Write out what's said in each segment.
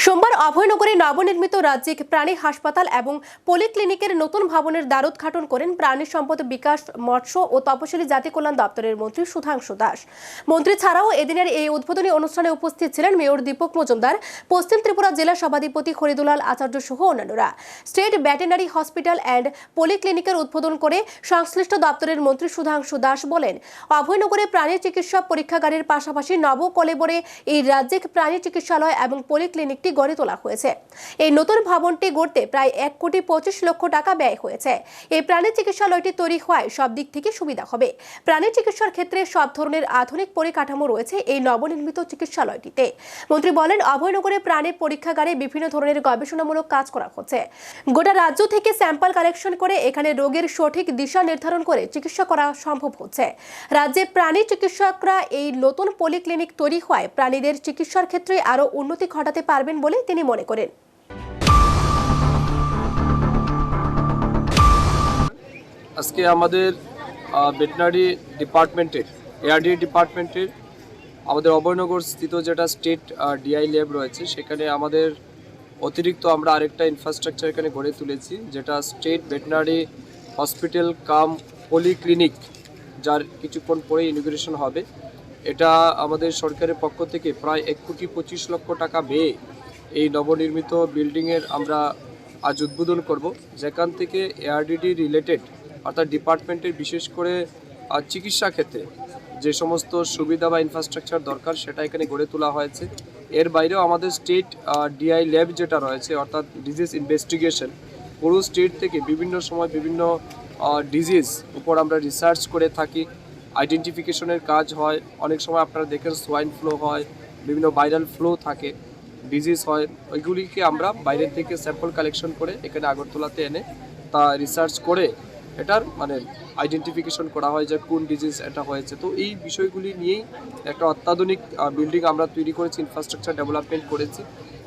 সোমবার অভয়নগরে নবনির্মিত রাজ্যিক প্রাণী হাসপাতাল এবং পলিক্লিনিকের নতুন ভবনের দ্বারোদ্ঘাটন করেন প্রাণী সম্পদ বিকাশ, মৎস্য ও তপশিলি জাতি কল্যাণ দপ্তরের মন্ত্রী সুধাংশু দাস। মন্ত্রী ছাড়াও এদিনের এই উদ্বোধনী অনুষ্ঠানে উপস্থিত ছিলেন মেয়র দীপক মজুমদার, পশ্চিম ত্রিপুরা জেলা সভাধিপতি হরিদুলাল আচার্য সহ অন্যান্যরা। স্টেট ভেটেরিনারি হসপিটাল অ্যান্ড পলিক্লিনিকের উদ্বোধন করে সংশ্লিষ্ট দপ্তরের মন্ত্রী সুধাংশু দাস বলেন, অভয়নগরে প্রাণী চিকিৎসা পরীক্ষাগারের পাশাপাশি নবকলেবরে এই রাজ্যিক প্রাণী চিকিৎসালয় এবং পলিক্লিনিক গড়ে তোলা হয়েছে। এই নতুন ভবনটি গড়তে প্রায় 1,25,00,000 টাকা ব্যয় হয়েছে। এই প্রাণী চিকিৎসালয়টি তৈরি হওয়ায় সব দিক থেকে সুবিধা হবে। প্রাণী চিকিৎসার ক্ষেত্রে সব ধরনের আধুনিক পরিকাঠামো রয়েছে এই নবনির্মিত চিকিৎসালয়টিতে। মন্ত্রী বলেন, অভয়নগরে প্রাণী পরীক্ষাগারে বিভিন্ন ধরনের গবেষণামূলক কাজ করা হচ্ছে। গোটা রাজ্য থেকে স্যাম্পল কালেকশন করে এখানে রোগের সঠিক দিশা নির্ধারণ করে চিকিৎসা করা সম্ভব হচ্ছে। রাজ্যে প্রাণী চিকিৎসকরা এই নতুন পলিক্লিনিক তৈরি হওয়ায় প্রাণীদের চিকিৎসার ক্ষেত্রে আরও উন্নতি ঘটাতে পারবেন বলে তিনি মনে করেন। আজকে আমাদের ভেটেরিনারি ডিপার্টমেন্টের এআরডি ডিপার্টমেন্টের আমাদের অভয়নগর স্থিত যেটা স্টেট ডিআই ল্যাব রয়েছে, সেখানে আমাদের অতিরিক্ত আমরা আরেকটা ইনফ্রাস্ট্রাকচার এখানে গড়ে তুলেছি, যেটা স্টেট ভেটেরিনারি হসপিটাল কাম পলিক্লিনিক, যার কিছুক্ষণ পরে ইনগুরেশন হবে। এটা আমাদের সরকারের পক্ষ থেকে প্রায় 1,25,00,000 টাকা ব্যয়ে এই নবনির্মিত বিল্ডিংয়ের আমরা আজ উদ্বোধন করব, যেখান থেকে এআরডিডি রিলেটেড অর্থাৎ ডিপার্টমেন্টের বিশেষ করে চিকিৎসা ক্ষেত্রে যে সমস্ত সুবিধা বা ইনফ্রাস্ট্রাকচার দরকার সেটা এখানে গড়ে তোলা হয়েছে। এর বাইরেও আমাদের স্টেট ডিআই ল্যাব যেটা রয়েছে অর্থাৎ ডিজিজ ইনভেস্টিগেশন, পুরো স্টেট থেকে বিভিন্ন সময় বিভিন্ন ডিজিজ উপর আমরা রিসার্চ করে থাকি, আইডেন্টিফিকেশনের কাজ হয়। অনেক সময় আপনারা দেখেন সোয়াইন ফ্লু হয়, বিভিন্ন ভাইরাল ফ্লু থাকে, ডিজিজ হয়, ওইগুলিকে আমরা বাইরের থেকে স্যাম্পল কালেকশন করে এখানে আগরতলাতে এনে তা রিসার্চ করে এটার আইডেন্টিফিকেশন করা হয় যে কোন ডিজিজ এটা হয়েছে। তো এই বিষয়গুলি নিয়েই একটা অত্যাধুনিক বিল্ডিং আমরা তৈরি করেছি, ইনফ্রাস্ট্রাকচার ডেভেলপমেন্ট করেছি।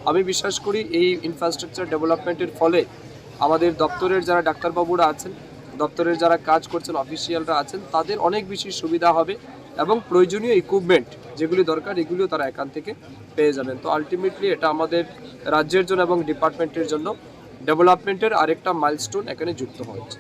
আমি বিশ্বাস করি এই ইনফ্রাস্ট্রাকচার ডেভেলপমেন্টের ফলে আমাদের দপ্তরের যারা ডাক্তারবাবুরা আছেন, দপ্তরের যারা কাজ করছেন, অফিসিয়ালরা আছেন, তাদের অনেক বেশি সুবিধা হবে এবং প্রয়োজনীয় ইকুইপমেন্ট যেগুলি দরকার এগুলিও তারা এখান থেকে পেয়ে যাবেন। তো আলটিমেটলি এটা আমাদের রাজ্যের জন্য এবং ডিপার্টমেন্টের জন্য ডেভেলপমেন্টের আরেকটা মাইলস্টোন এখানে যুক্ত হয়েছে।